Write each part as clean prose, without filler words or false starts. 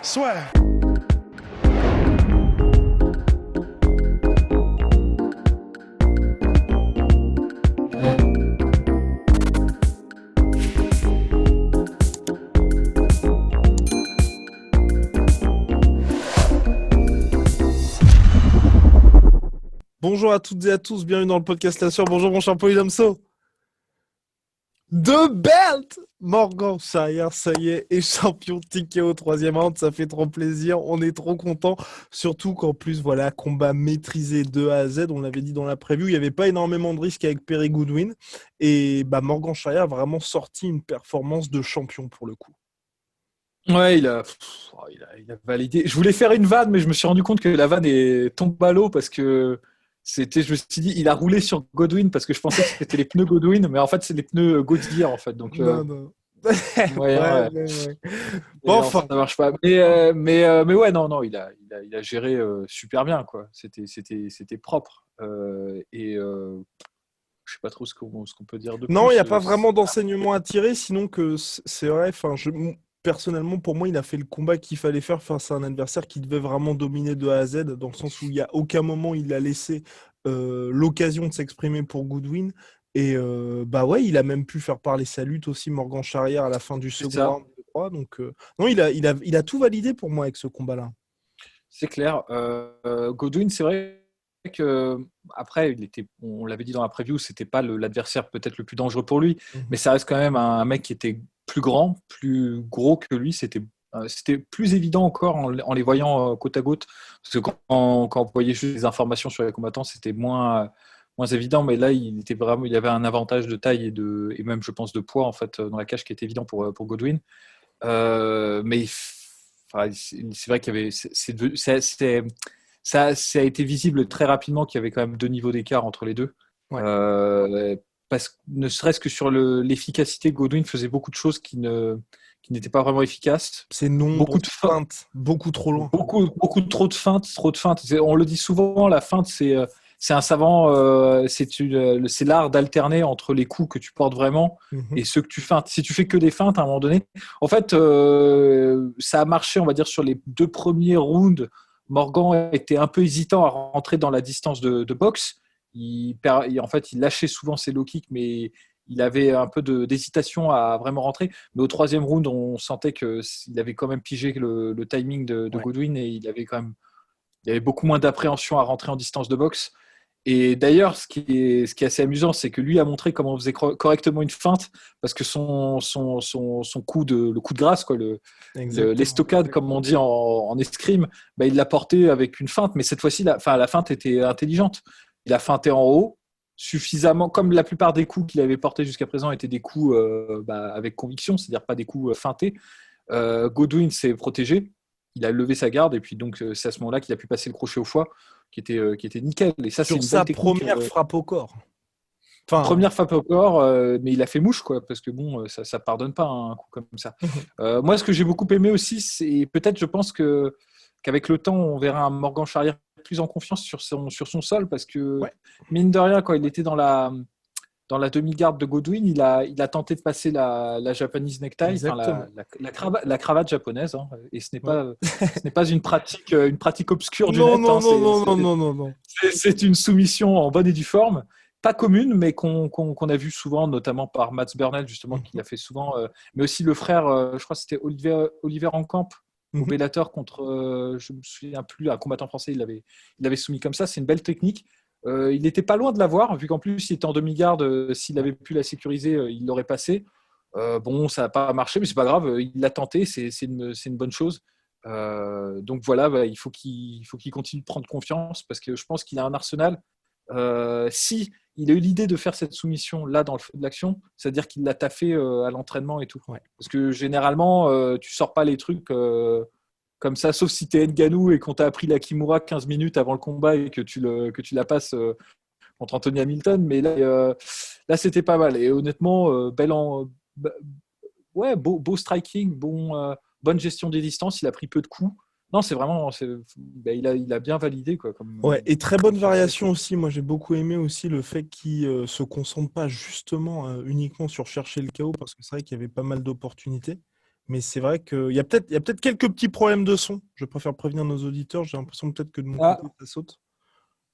Swear. Bonjour à toutes et à tous, bienvenue dans le podcast La Sueur. Bonjour mon cher Polydomso. The belt! Morgan Charrière, ça y est champion ticket au troisième round, ça fait trop plaisir, on est trop content, surtout qu'en plus, voilà, combat maîtrisé de A à Z, on l'avait dit dans la preview, il n'y avait pas énormément de risques avec Perry Goodwin, et Morgan Charrière a vraiment sorti une performance de champion pour le coup. Ouais, il a validé. Je voulais faire une vanne, mais je me suis rendu compte que la vanne est tombée à l'eau parce que je me suis dit, il a roulé sur Godwin parce que je pensais que c'était les pneus Godwin, mais en fait, c'est les pneus Goodyear en fait. Donc, Non. ouais. Ouais. Et Bon, non, enfin, ça marche pas. Mais ouais, non, il a géré super bien, quoi. C'était propre. Je sais pas trop ce qu'on peut dire de non, il n'y plus. a pas vraiment d'enseignement à tirer, sinon que c'est vrai, personnellement, pour moi, il a fait le combat qu'il fallait faire face à un adversaire qui devait vraiment dominer de A à Z, dans le sens où il n'y a aucun moment il a laissé l'occasion de s'exprimer pour Goodwin. Et ouais, il a même pu faire parler sa lutte aussi, Morgan Charrière, à la fin du C'est second ça. round, je crois. Donc, non, il a tout validé pour moi avec ce combat-là. C'est clair. Godwin, c'est vrai que après, on l'avait dit dans la preview, c'était pas l'adversaire peut-être le plus dangereux pour lui, mais Mhm. ça reste quand même un mec qui était plus grand, plus gros que lui. C'était plus évident encore en les voyant côte à côte, parce que quand on voyait juste les informations sur les combattants, c'était moins évident. Mais là, il avait un avantage de taille et même, je pense, de poids en fait dans la cage qui était évident pour Godwin. Mais enfin, c'est vrai qu'il y avait, ça a été visible très rapidement qu'il y avait quand même deux niveaux d'écart entre les deux. Ouais. Parce que ne serait-ce que sur l'efficacité, Godwin faisait beaucoup de choses qui n'étaient pas vraiment efficaces. C'est nombre Beaucoup de de feintes, feintes, beaucoup trop loin. beaucoup trop de feintes, trop de feintes. On le dit souvent, la feinte, c'est un savant, c'est l'art d'alterner entre les coups que tu portes vraiment Mhm. et ceux que tu feintes. Si tu fais que des feintes, à un moment donné, en fait, ça a marché, on va dire, sur les deux premiers rounds. Morgan était un peu hésitant à rentrer dans la distance de boxe. En fait, il lâchait souvent ses low kicks, mais il avait un peu d'hésitation à vraiment rentrer. Mais au troisième round, on sentait qu'il avait quand même pigé le timing de Ouais. Goodwin et il y avait beaucoup moins d'appréhension à rentrer en distance de boxe. Et d'ailleurs, ce qui est assez amusant, c'est que lui a montré comment on faisait correctement une feinte, parce que son coup le coup de grâce, quoi, Exactement. l'estocade, comme on dit en escrime, il l'a porté avec une feinte, mais cette fois-ci, la feinte était intelligente. Il a feinté en haut, suffisamment, comme la plupart des coups qu'il avait portés jusqu'à présent étaient des coups avec conviction, c'est-à-dire pas des coups feintés. Godwin s'est protégé, il a levé sa garde, et puis donc c'est à ce moment-là qu'il a pu passer le crochet au foie, qui était nickel. Et ça, c'est Sur une belle sa technique. première frappe au corps. Enfin, Première frappe au corps, mais il a fait mouche, quoi, parce que bon, ça pardonne pas un coup comme ça. Moi, ce que j'ai beaucoup aimé aussi, c'est peut-être, je pense qu'avec le temps, on verra un Morgan Charrière plus en confiance sur son sol, parce que ouais. mine de rien, quand il était dans la demi-garde de Godwin, il a tenté de passer la Japanese necktie, enfin Exactement. la cravate japonaise, hein, et ce n'est Ouais. pas une pratique obscure du Non, net, non, hein, non, non, non, non, non, non. c'est une soumission en bonne et due forme, pas commune, mais qu'on a vu souvent, notamment par Mats Burnell, justement, qui Mhm. l'a fait souvent, mais aussi le frère, je crois que c'était Oliver Enkamp, au Mhm. Bellator contre, je me souviens plus, un combattant français, il l'avait soumis comme ça. C'est une belle technique. Il n'était pas loin de l'avoir, vu qu'en plus il était en demi-garde. S'il Ouais. avait pu la sécuriser, il l'aurait passé. Bon, ça n'a pas marché, mais c'est pas grave. Il l'a tenté, c'est une bonne chose. Donc voilà, il faut qu'il continue de prendre confiance, parce que je pense qu'il a un arsenal. Si il a eu l'idée de faire cette soumission là dans le feu de l'action, c'est-à-dire qu'il l'a taffé à l'entraînement et tout. Ouais. Parce que généralement, tu sors pas les trucs comme ça, sauf si tu es Ngannou et qu'on t'a appris la Kimura 15 minutes avant le combat et que tu la passes contre Anthony Hamilton. Mais là c'était pas mal. Et honnêtement, bah, ouais, beau striking, bonne gestion des distances. Il a pris peu de coups. Non, c'est vraiment, il a bien validé, quoi, Ouais, et très comme bonne son genre de variation combat. aussi. Moi, j'ai beaucoup aimé aussi le fait qu'il se concentre pas justement uniquement sur chercher le chaos, parce que c'est vrai qu'il y avait pas mal d'opportunités. Mais c'est vrai qu'il y a peut-être quelques petits problèmes de son. Je préfère prévenir nos auditeurs. J'ai l'impression peut-être que de mon Ah, côté, ça saute.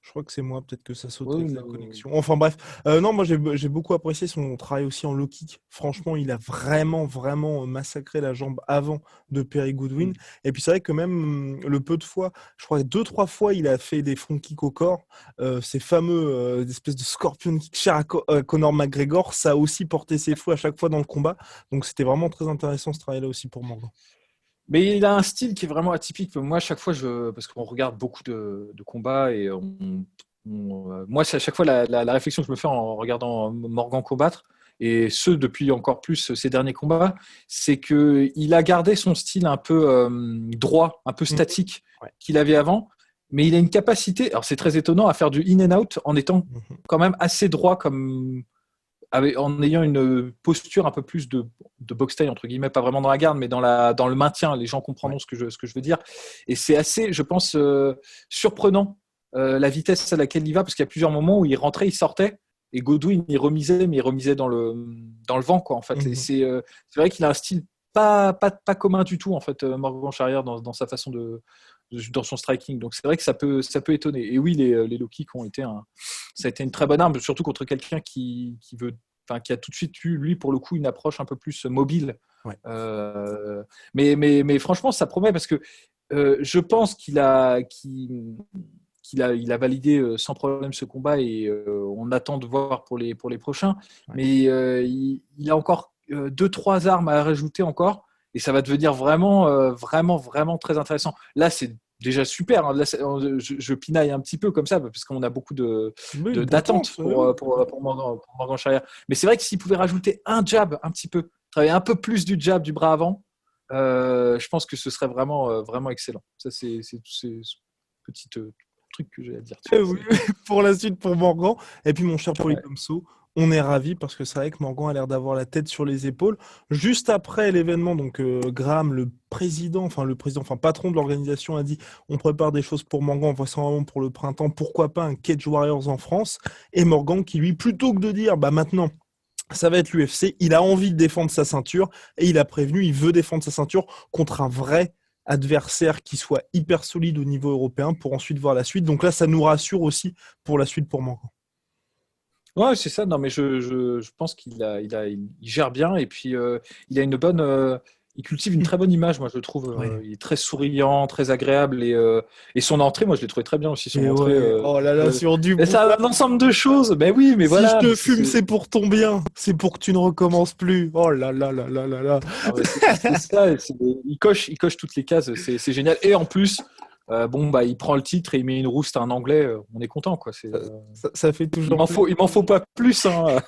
Je crois que c'est moi, peut-être que ça saute oui, avec la connexion. Enfin bref, non, moi j'ai beaucoup apprécié son travail aussi en low kick. Franchement, il a vraiment, vraiment massacré la jambe avant de Perry Goodwin. Et puis c'est vrai que même le peu de fois, je crois que 2-3 fois, il a fait des front kicks au corps. Ces fameux espèces de scorpion kick chers à Conor McGregor, ça a aussi porté ses fruits à chaque fois dans le combat. Donc c'était vraiment très intéressant ce travail-là aussi pour Morgan. mais il a un style qui est vraiment atypique. Moi, à chaque fois, parce qu'on regarde beaucoup de combats et moi, c'est à chaque fois la réflexion que je me fais en regardant Morgan combattre, et ce depuis encore plus ces derniers combats, c'est qu'il a gardé son style un peu droit, un peu statique Ouais. qu'il avait avant, mais il a une capacité, alors c'est très étonnant, à faire du in and out en étant quand même assez droit en ayant une posture un peu plus de box style, entre guillemets, pas vraiment dans la garde, mais dans le maintien. Les gens comprendront ce que je veux dire. Et c'est assez, je pense, surprenant la vitesse à laquelle il va, parce qu'il y a plusieurs moments où il rentrait, il sortait, et Godwin, il remisait, mais il remisait dans le vent, quoi, en fait. Et c'est vrai qu'il a un style pas commun du tout, en fait, Morgan Charrière, dans sa façon dans son striking. Donc c'est vrai que ça peut étonner. Et oui, les low kicks ça a été une très bonne arme, surtout contre quelqu'un qui a tout de suite eu, lui, pour le coup, une approche un peu plus mobile. Ouais. Mais franchement, ça promet, parce que je pense qu'il a validé sans problème ce combat, et on attend de voir pour les prochains. Ouais. Mais il a encore 2-3 armes à rajouter encore, et ça va devenir vraiment, vraiment, vraiment très intéressant. Là, c'est déjà super. Là, je pinaille un petit peu comme ça, parce qu'on a beaucoup d'attentes pour Morgan Charrière. Mais c'est vrai que s'il pouvait rajouter un jab un petit peu, travailler un peu plus du jab du bras avant, je pense que ce serait vraiment, vraiment excellent. Ça, c'est tous ces petits trucs que j'ai à dire. Oui, pour la suite pour Morgan. Et puis mon cher Polydomso, on est ravis parce que c'est vrai que Morgan a l'air d'avoir la tête sur les épaules. Juste après l'événement, donc Graham, le patron de l'organisation, a dit on prépare des choses pour Morgan, vraisemblablement pour le printemps, pourquoi pas un Cage Warriors en France. Et Morgan qui lui, plutôt que de dire bah maintenant ça va être l'UFC, il a envie de défendre sa ceinture et il a prévenu, il veut défendre sa ceinture contre un vrai adversaire qui soit hyper solide au niveau européen pour ensuite voir la suite. Donc là, ça nous rassure aussi pour la suite pour Morgan. Ouais, c'est ça. Non, mais je pense il gère bien, et puis il a il cultive une très bonne image, moi je le trouve. Il est très souriant, très agréable, et son entrée, moi je l'ai trouvé très bien aussi. Son entrée. Oh là là, sur du mais ça a un ensemble de choses. Mais oui, mais si voilà. je te fume, c'est pour ton bien. C'est pour que tu ne recommences plus. Oh là là là là là là. C'est ça. Il coche toutes les cases. C'est génial. Et en plus, il prend le titre et il met une rouste à un Anglais. On est content, quoi. Ça fait toujours. Il m'en faut pas plus. Hein.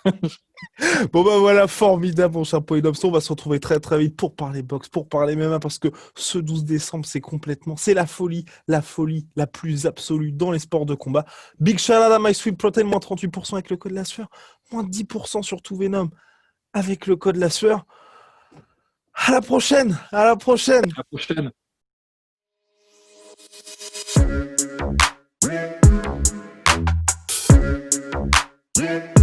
Bon bah voilà, formidable mon cher Polydomso. On va se retrouver très très vite pour parler boxe, pour parler MMA, parce que ce 12 décembre, c'est la folie la plus absolue dans les sports de combat. Big shout out à My Sweet Protein, moins 38% avec le code la sueur, moins 10% sur tout Venom avec le code la sueur. À la prochaine. À la prochaine. Yeah.